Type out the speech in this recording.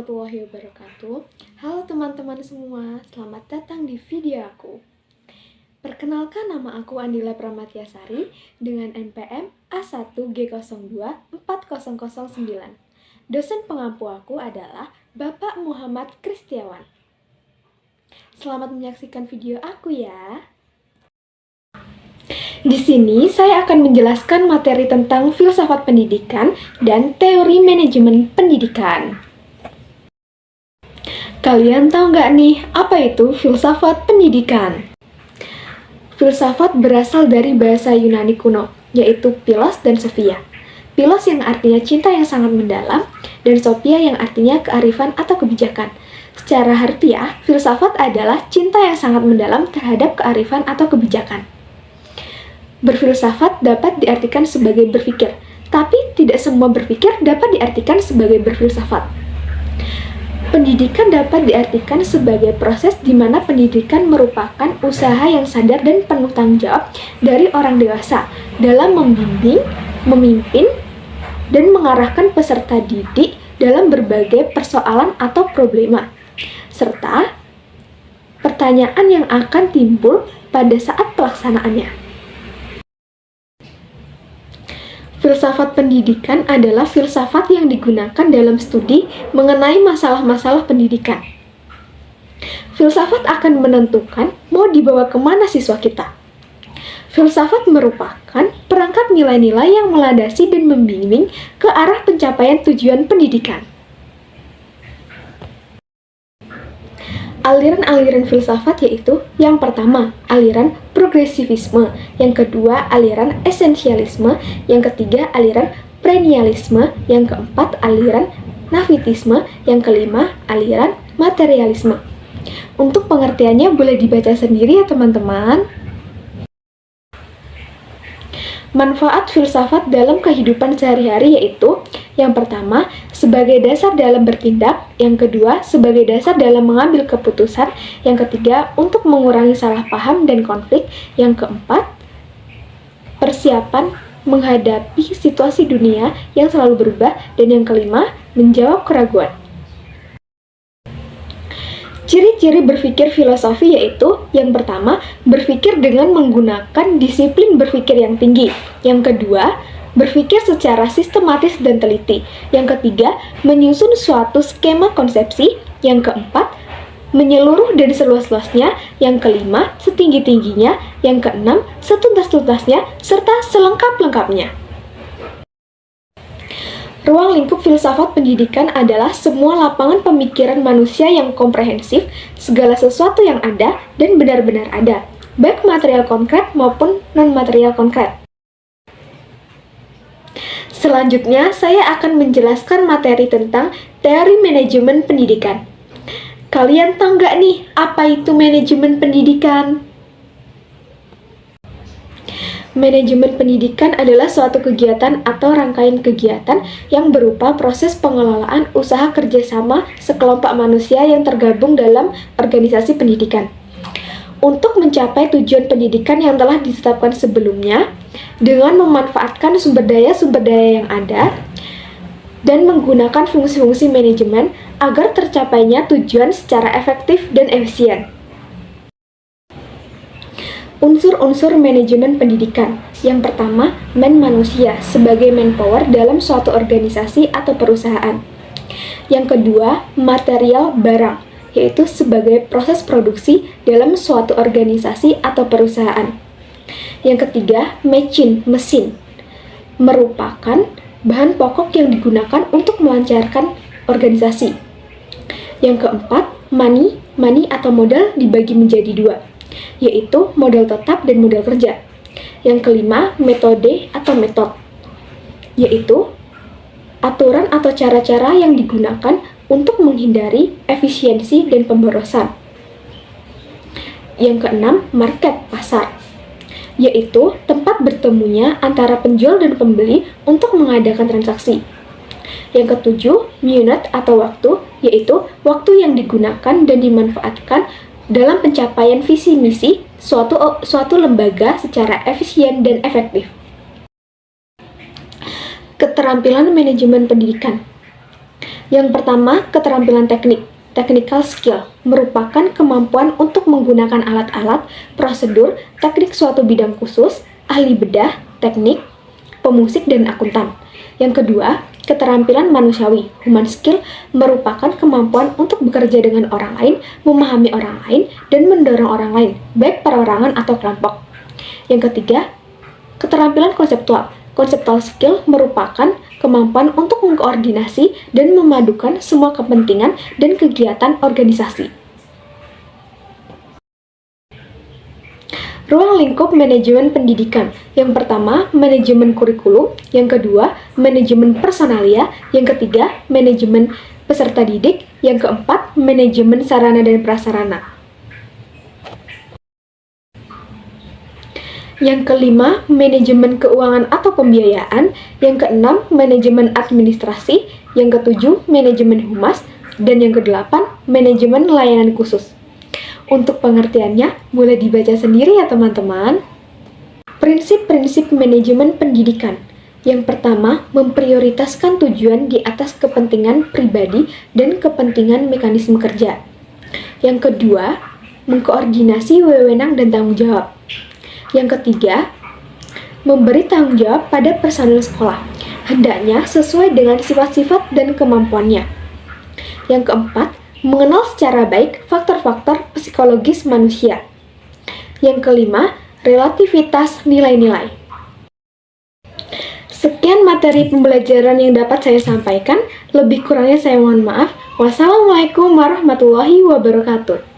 warahmatullahi wabarakatuh. Halo teman-teman semua, selamat datang di video aku. Perkenalkan, nama aku Andila Pramatyasari dengan NPM A1G024009. Dosen pengampu aku adalah Bapak Muhammad Kristiawan. Selamat menyaksikan video aku ya. Di sini saya akan menjelaskan materi tentang filsafat pendidikan dan teori manajemen pendidikan. Kalian tahu nggak nih, apa itu filsafat pendidikan? Filsafat berasal dari bahasa Yunani kuno, yaitu philos dan sophia. Philos yang artinya cinta yang sangat mendalam, dan sophia yang artinya kearifan atau kebijakan. Secara harfiah, filsafat adalah cinta yang sangat mendalam terhadap kearifan atau kebijakan. Berfilsafat dapat diartikan sebagai berpikir, tapi tidak semua berpikir dapat diartikan sebagai berfilsafat. Pendidikan dapat diartikan sebagai proses di mana pendidikan merupakan usaha yang sadar dan penuh tanggung jawab dari orang dewasa dalam membimbing, memimpin, dan mengarahkan peserta didik dalam berbagai persoalan atau problema, serta pertanyaan yang akan timbul pada saat pelaksanaannya. Filsafat pendidikan adalah filsafat yang digunakan dalam studi mengenai masalah-masalah pendidikan. Filsafat akan menentukan mau dibawa kemana siswa kita. Filsafat merupakan perangkat nilai-nilai yang melandasi dan membimbing ke arah pencapaian tujuan pendidikan. Aliran-aliran filsafat yaitu yang pertama, aliran progresivisme, yang kedua, aliran esensialisme, yang ketiga, aliran perennialisme, yang keempat, aliran nafisme, yang kelima, aliran materialisme. Untuk pengertiannya boleh dibaca sendiri ya teman-teman. Manfaat filsafat dalam kehidupan sehari-hari yaitu yang pertama, sebagai dasar dalam bertindak, yang kedua, sebagai dasar dalam mengambil keputusan, yang ketiga, untuk mengurangi salah paham dan konflik, yang keempat, persiapan menghadapi situasi dunia yang selalu berubah, dan yang kelima, menjawab keraguan. Ciri-ciri berpikir filosofi yaitu yang pertama, berpikir dengan menggunakan disiplin berpikir yang tinggi. Yang kedua, berpikir secara sistematis dan teliti. Yang ketiga, menyusun suatu skema konsepsi. Yang keempat, menyeluruh dan seluas-luasnya. Yang kelima, setinggi-tingginya. Yang keenam, setuntas-tuntasnya, serta selengkap-lengkapnya. Ruang lingkup filsafat pendidikan adalah semua lapangan pemikiran manusia yang komprehensif, segala sesuatu yang ada dan benar-benar ada, baik material konkret maupun non-material konkret. Selanjutnya, saya akan menjelaskan materi tentang teori manajemen pendidikan. Kalian tahu nggak nih, apa itu manajemen pendidikan? Manajemen pendidikan adalah suatu kegiatan atau rangkaian kegiatan yang berupa proses pengelolaan usaha kerjasama sekelompok manusia yang tergabung dalam organisasi pendidikan. Untuk mencapai tujuan pendidikan yang telah ditetapkan sebelumnya, dengan memanfaatkan sumber daya yang ada, dan menggunakan fungsi-fungsi manajemen agar tercapainya tujuan secara efektif dan efisien. Unsur-unsur manajemen pendidikan. Yang pertama, manusia sebagai manpower dalam suatu organisasi atau perusahaan. Yang kedua, material barang, yaitu sebagai proses produksi dalam suatu organisasi atau perusahaan. Yang ketiga, mesin, merupakan bahan pokok yang digunakan untuk melancarkan organisasi. Yang keempat, money atau modal dibagi menjadi dua, yaitu modal tetap dan modal kerja. Yang kelima, metode atau metode, yaitu aturan atau cara-cara yang digunakan untuk menghindari efisiensi dan pemborosan. Yang keenam, market, pasar, yaitu tempat bertemunya antara penjual dan pembeli untuk mengadakan transaksi. Yang ketujuh, minute atau waktu, yaitu waktu yang digunakan dan dimanfaatkan dalam pencapaian visi misi suatu lembaga secara efisien dan efektif. Keterampilan manajemen pendidikan. Yang pertama, keterampilan teknik. Technical skill merupakan kemampuan untuk menggunakan alat-alat, prosedur, teknik suatu bidang khusus, ahli bedah, teknik, pemusik, dan akuntan. Yang kedua, keterampilan manusiawi. Human skill merupakan kemampuan untuk bekerja dengan orang lain, memahami orang lain, dan mendorong orang lain, baik perorangan atau kelompok. Yang ketiga, keterampilan konseptual. Conceptual skill merupakan kemampuan untuk mengkoordinasi dan memadukan semua kepentingan dan kegiatan organisasi. Ruang lingkup manajemen pendidikan. Yang pertama, manajemen kurikulum. Yang kedua, manajemen personalia. Yang ketiga, manajemen peserta didik. Yang keempat, manajemen sarana dan prasarana. Yang kelima, manajemen keuangan atau pembiayaan. Yang keenam, manajemen administrasi. Yang ketujuh, manajemen humas. Dan yang kedelapan, manajemen layanan khusus. Untuk pengertiannya, boleh dibaca sendiri ya teman-teman. Prinsip-prinsip manajemen pendidikan. Yang pertama, memprioritaskan tujuan di atas kepentingan pribadi dan kepentingan mekanisme kerja. Yang kedua, mengkoordinasi wewenang dan tanggung jawab. Yang ketiga, memberi tanggung jawab pada personil sekolah, hendaknya sesuai dengan sifat-sifat dan kemampuannya. Yang keempat, mengenal secara baik faktor-faktor psikologis manusia. Yang kelima, relativitas nilai-nilai. Sekian materi pembelajaran yang dapat saya sampaikan, lebih kurangnya saya mohon maaf. Wassalamualaikum warahmatullahi wabarakatuh.